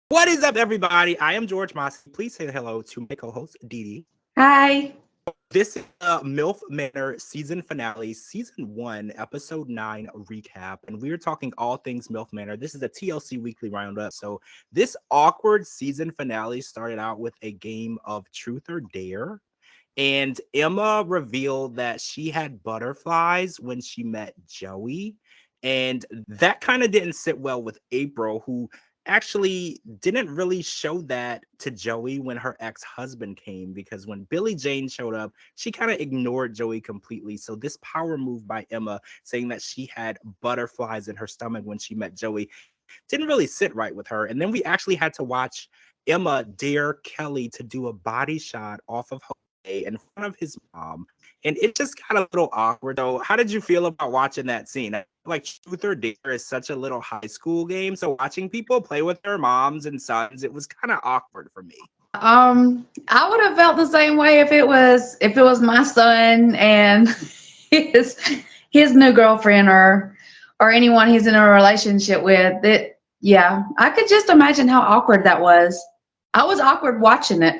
What is up, everybody? I am George Mossey. Please say hello to my co-host, Dee Dee. Hi. This is MILF Manor season finale, season 1, episode 9 recap. And we are talking all things MILF Manor. This is a TLC weekly roundup. So this awkward season finale started out with a game of truth or dare. And Emma revealed that she had butterflies when she met Joey. And that kind of didn't sit well with April, who actually didn't really show that to Joey when her ex-husband came, because when Billie Jane showed up, she kind of ignored Joey completely. So this power move by Emma saying that she had butterflies in her stomach when she met Joey didn't really sit right with her. And then we actually had to watch Emma dare Kelly to do a body shot off of Jose in front of his mom. And it just got a little awkward. So, how did you feel about watching that scene? Like, truth or dare is such a little high school game. So, watching people play with their moms and sons, it was kind of awkward for me. I would have felt the same way if it was my son and his his new girlfriend or anyone he's in a relationship with. Yeah, I could just imagine how awkward that was. I was awkward watching it.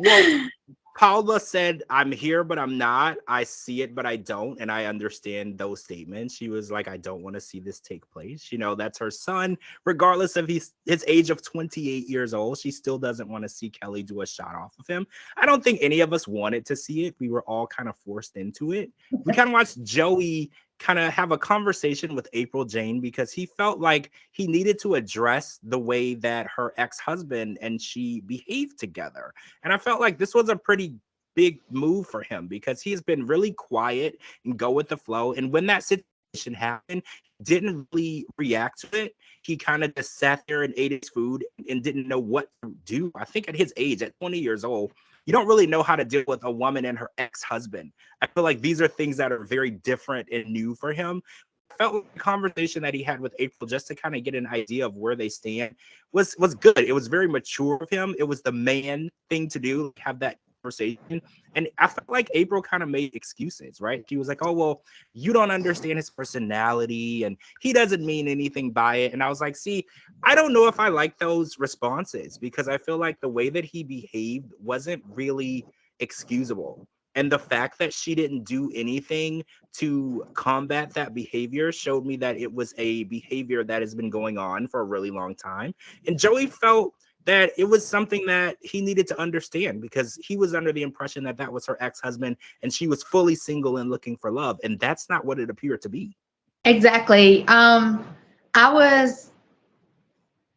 Well, Paula said, I'm here, but I'm not. I see it, but I don't. And I understand those statements. She was like, I don't want to see this take place. That's her son. Regardless of his age of 28 years old, she still doesn't want to see Kelly do a shot off of him. I don't think any of us wanted to see it. We were all kind of forced into it. We kind of watched Joey kind of have a conversation with April Jane because he felt like he needed to address the way that her ex-husband and she behaved together. And I felt like this was a pretty big move for him because he's been really quiet and go with the flow. And when that situation happened, he didn't really react to it. He kind of just sat there and ate his food and didn't know what to do. I think at his age, at 20 years old, you don't really know how to deal with a woman and her ex-husband. I feel like these are things that are very different and new for him. I felt like the conversation that he had with April just to kind of get an idea of where they stand was good. It was very mature of him. It was the man thing to do, like, have that conversation. And I felt like April kind of made excuses, right? She was like, oh, well, you don't understand his personality and he doesn't mean anything by it. And I was like, see, I don't know if I like those responses because I feel like the way that he behaved wasn't really excusable. And the fact that she didn't do anything to combat that behavior showed me that it was a behavior that has been going on for a really long time. And Joey felt that it was something that he needed to understand because he was under the impression that that was her ex-husband and she was fully single and looking for love. And that's not what it appeared to be. Exactly. I was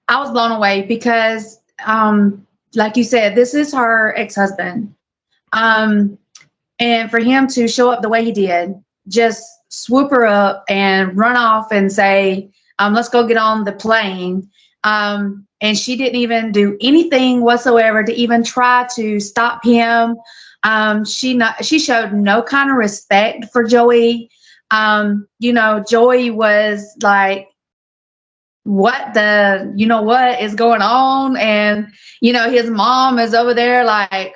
I was blown away because, like you said, this is her ex-husband. Um, and for him to show up the way he did, just swoop her up and run off and say, let's go get on the plane. And she didn't even do anything whatsoever to even try to stop him. She showed no kind of respect for Joey. Joey was like, what is going on? And his mom is over there like,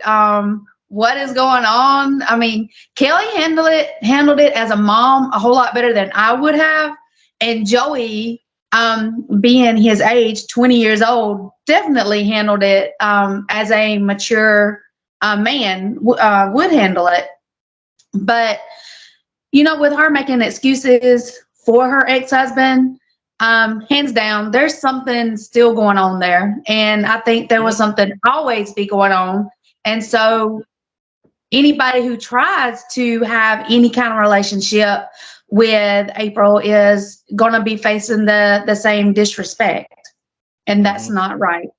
what is going on? I mean, Kelly handled it as a mom a whole lot better than I would have. And Joey, being his age, 20 years old, definitely handled it as a mature man would handle it. But with her making excuses for her ex-husband, hands down, there's something still going on there. And I think there was something always be going on. And so anybody who tries to have any kind of relationship with April is going to be facing the same disrespect. And that's Mhm. not right.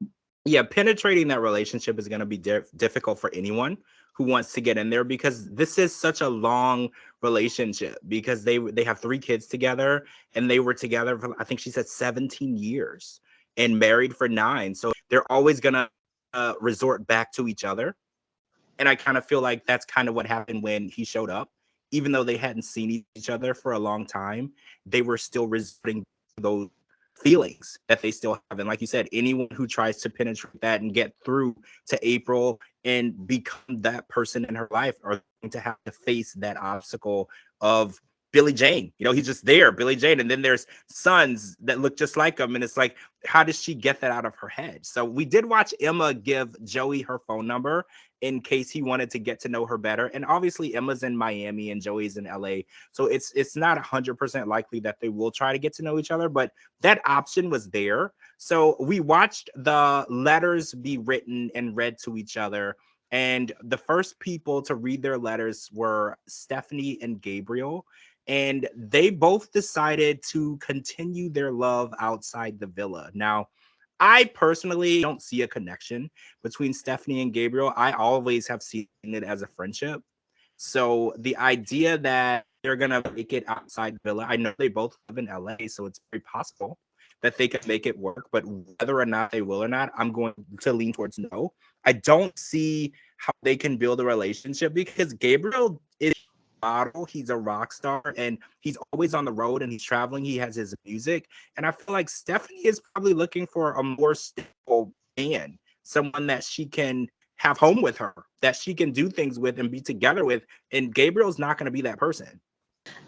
Yeah, penetrating that relationship is going to be difficult for anyone who wants to get in there because this is such a long relationship because they have 3 kids together and they were together for, I think she said, 17 years and married for 9. So they're always going to resort back to each other. And I kind of feel like that's kind of what happened when he showed up. Even though they hadn't seen each other for a long time, they were still resorting to those feelings that they still have. And like you said, anyone who tries to penetrate that and get through to April and become that person in her life are going to have to face that obstacle of Billy Jane. He's just there, Billy Jane. And then there's sons that look just like him. And it's like, how does she get that out of her head? So we did watch Emma give Joey her phone number in case he wanted to get to know her better. And obviously Emma's in Miami and Joey's in LA. So it's not 100% likely that they will try to get to know each other, but that option was there. So we watched the letters be written and read to each other. And the first people to read their letters were Stephanie and Gabriel. And they both decided to continue their love outside the villa. Now, I personally don't see a connection between Stephanie and Gabriel. I always have seen it as a friendship. So the idea that they're gonna make it outside the villa, I know they both live in LA, so it's very possible that they could make it work. But whether or not they will or not, I'm going to lean towards no. I don't see how they can build a relationship because Gabriel is model. He's a rock star and he's always on the road and he's traveling. He has his music. And I feel like Stephanie is probably looking for a more stable man, someone that she can have home with her, that she can do things with and be together with. And Gabriel's not going to be that person.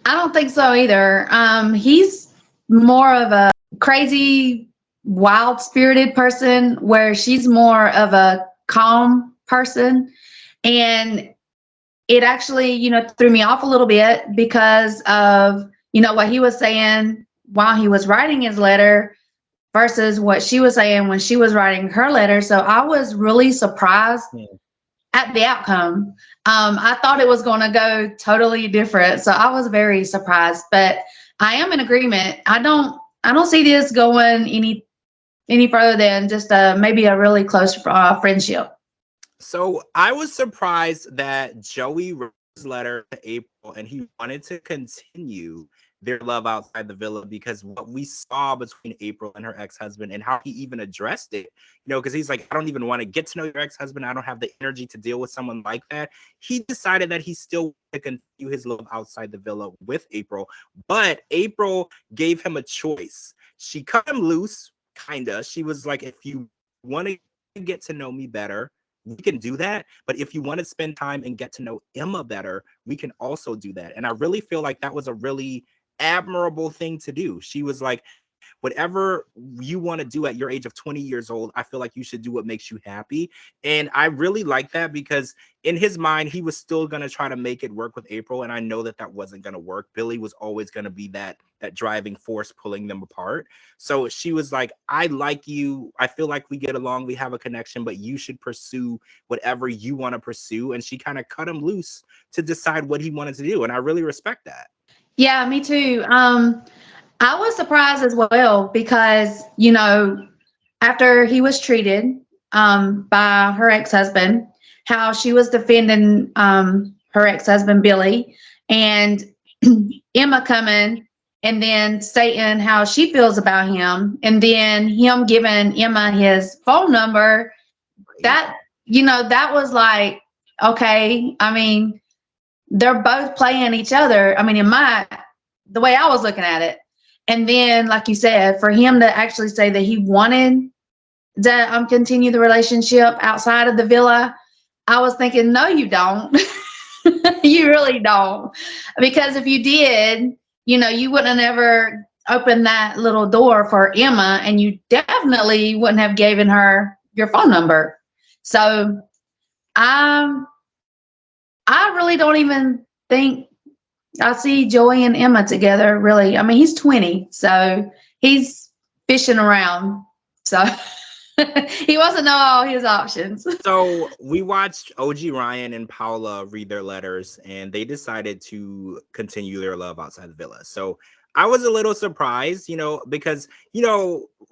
I don't think so either. He's more of a crazy, wild spirited person, where she's more of a calm person. And it actually, threw me off a little bit because of, what he was saying while he was writing his letter versus what she was saying when she was writing her letter. So I was really surprised at the outcome. I thought it was going to go totally different. So I was very surprised, but I am in agreement. I don't see this going any further than just maybe a really close friendship. So I was surprised that Joey wrote his letter to April and he wanted to continue their love outside the villa because what we saw between April and her ex-husband and how he even addressed it, because he's like, I don't even want to get to know your ex-husband. I don't have the energy to deal with someone like that. He decided that he still wanted to continue his love outside the villa with April, but April gave him a choice. She cut him loose, kind of. She was like, if you want to get to know me better, we can do that. But if you want to spend time and get to know Emma better, we can also do that. And I really feel like that was a really admirable thing to do. She was like, whatever you want to do at your age of 20 years old, I feel like you should do what makes you happy. And I really like that because in his mind, he was still going to try to make it work with April. And I know that that wasn't going to work. Billy was always going to be that driving force pulling them apart. So she was like, I like you. I feel like we get along. We have a connection, but you should pursue whatever you want to pursue. And she kind of cut him loose to decide what he wanted to do. And I really respect that. Yeah, me too. I was surprised as well because, after he was treated by her ex-husband, how she was defending her ex-husband, Billy, and Emma coming and then stating how she feels about him, and then him giving Emma his phone number. That, that was like, okay, I mean, they're both playing each other. I mean, the way I was looking at it. And then, like you said, for him to actually say that he wanted to continue the relationship outside of the villa, I was thinking, no, you don't. You really don't. Because if you did, you wouldn't have never opened that little door for Emma, and you definitely wouldn't have given her your phone number. So I really don't even think I see Joey and Emma together, really. I mean, he's 20, so he's fishing around. So he wants to know all his options. So we watched OG Ryan and Paula read their letters, and they decided to continue their love outside the villa. So I was a little surprised, because,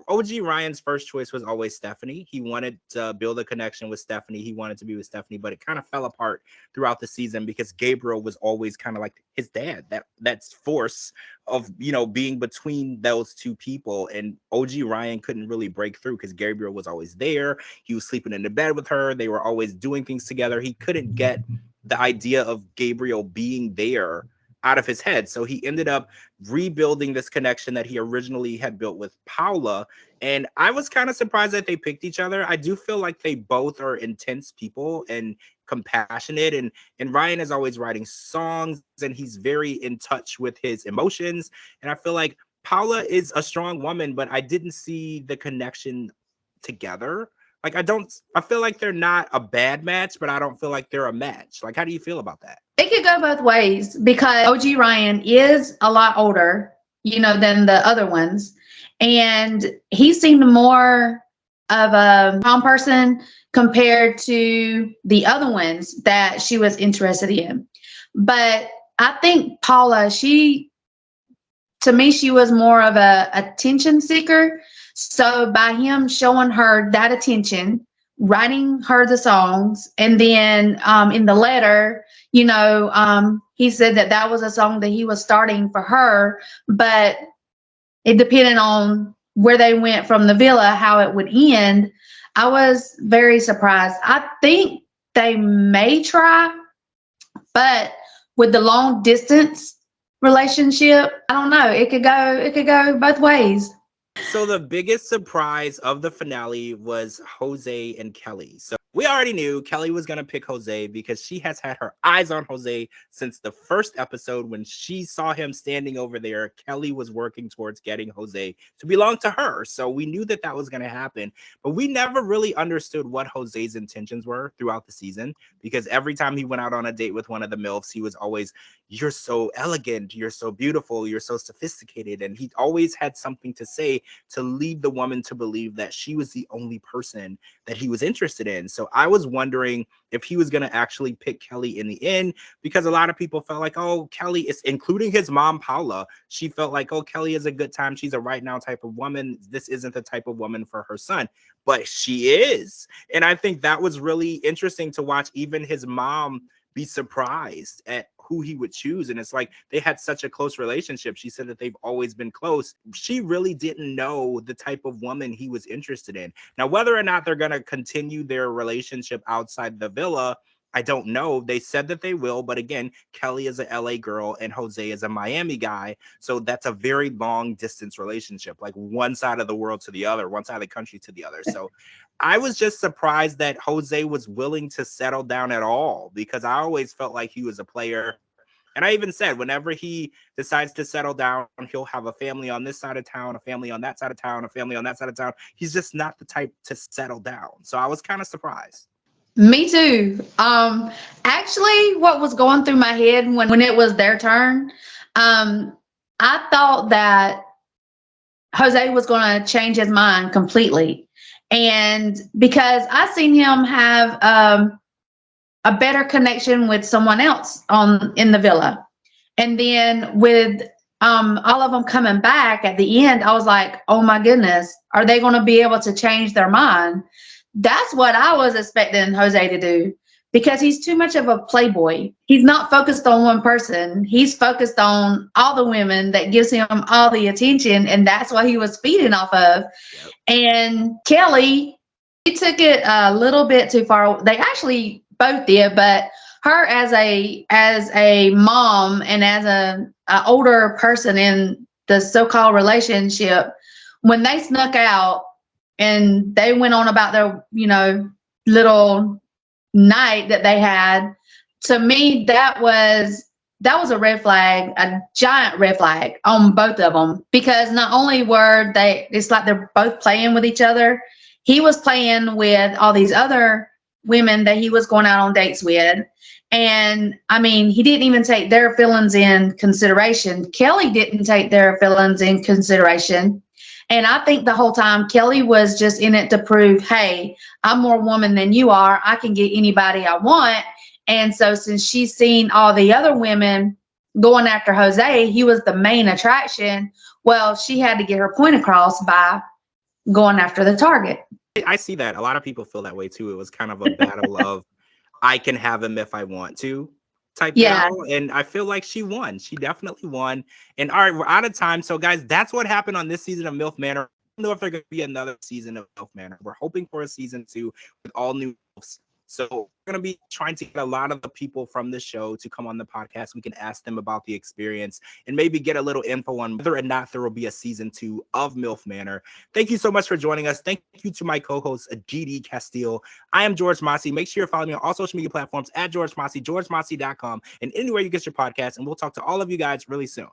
OG Ryan's first choice was always Stephanie. He wanted to build a connection with Stephanie. He wanted to be with Stephanie, but it kind of fell apart throughout the season because Gabriel was always kind of like his dad, that's force of, being between those two people. And OG Ryan couldn't really break through because Gabriel was always there. He was sleeping in the bed with her. They were always doing things together. He couldn't get the idea of Gabriel being there out of his head. So he ended up rebuilding this connection that he originally had built with Paula. And I was kind of surprised that they picked each other. I do feel like they both are intense people and compassionate. And Ryan is always writing songs and he's very in touch with his emotions. And I feel like Paula is a strong woman, but I didn't see the connection together. Like I feel like they're not a bad match, but I don't feel like they're a match. Like, how do you feel about that? It could go both ways because OG Ryan is a lot older, than the other ones. And he seemed more of a calm person compared to the other ones that she was interested in. But I think Paula, to me, she was more of a attention seeker. So by him showing her that attention, writing her the songs, and then in the letter, he said that was a song that he was starting for her, but it depended on where they went from the villa, how it would end. I was very surprised. I think they may try, but with the long distance relationship, I don't know. It could go both ways. So the biggest surprise of the finale was Jose and Kelly. So we already knew Kelly was going to pick Jose because she has had her eyes on Jose since the first episode. When she saw him standing over there, Kelly was working towards getting Jose to belong to her. So we knew that was going to happen, but we never really understood what Jose's intentions were throughout the season, because every time he went out on a date with one of the MILFs, he was always, "You're so elegant, you're so beautiful, you're so sophisticated." And he always had something to say to lead the woman to believe that she was the only person that he was interested in. So I was wondering if he was going to actually pick Kelly in the end, because a lot of people felt like, oh, Kelly is, including his mom, Paula, she felt like, oh, Kelly is a good time. She's a right now type of woman. This isn't the type of woman for her son, but she is. And I think that was really interesting to watch even his mom be surprised at who he would choose. And it's like they had such a close relationship. She said that they've always been close. She really didn't know the type of woman he was interested in. Now, whether or not they're going to continue their relationship outside the villa, I don't know. They said that they will, but again, Kelly is a LA girl and Jose is a Miami guy. So that's a very long distance relationship, like one side of the world to the other, one side of the country to the other. So I was just surprised that Jose was willing to settle down at all, because I always felt like he was a player. And I even said, whenever he decides to settle down, he'll have a family on this side of town, a family on that side of town, a family on that side of town. He's just not the type to settle down. So I was kind of surprised. Me too. Actually, what was going through my head when it was their turn, I thought that Jose was going to change his mind completely. And because I seen him have a better connection with someone else in the villa. And then with all of them coming back at the end, I was like, oh my goodness, are they going to be able to change their mind? That's what I was expecting Jose to do, because he's too much of a playboy. He's not focused on one person. He's focused on all the women that gives him all the attention, and that's what he was feeding off of. Yep. And Kelly, he took it a little bit too far. They actually both did, but her as a mom and as a older person in the so-called relationship, when they snuck out and they went on about their little night that they had, to me that was a red flag, a giant red flag on both of them, because not only were it's like they're both playing with each other. He was playing with all these other women that he was going out on dates with. And I mean, he didn't even take their feelings in consideration. Kelly didn't take their feelings in consideration. And I think the whole time Kelly was just in it to prove, hey, I'm more woman than you are. I can get anybody I want. And so since she's seen all the other women going after Jose, he was the main attraction. Well, she had to get her point across by going after the target. I see that. A lot of people feel that way too. It was kind of a battle of, I can have him if I want to type battle. And I feel like she won. She definitely won. And all right, we're out of time. So guys, that's what happened on this season of MILF Manor. I don't know if there's going to be another season of MILF Manor. We're hoping for a season 2 with all new MILFs. So we're going to be trying to get a lot of the people from the show to come on the podcast. We can ask them about the experience and maybe get a little info on whether or not there will be a season 2 of MILF Manor. Thank you so much for joining us. Thank you to my co-host, GD Castile. I am George Mossey. Make sure you're following me on all social media platforms at George Mossey, georgemossey.com, and anywhere you get your podcast. And we'll talk to all of you guys really soon.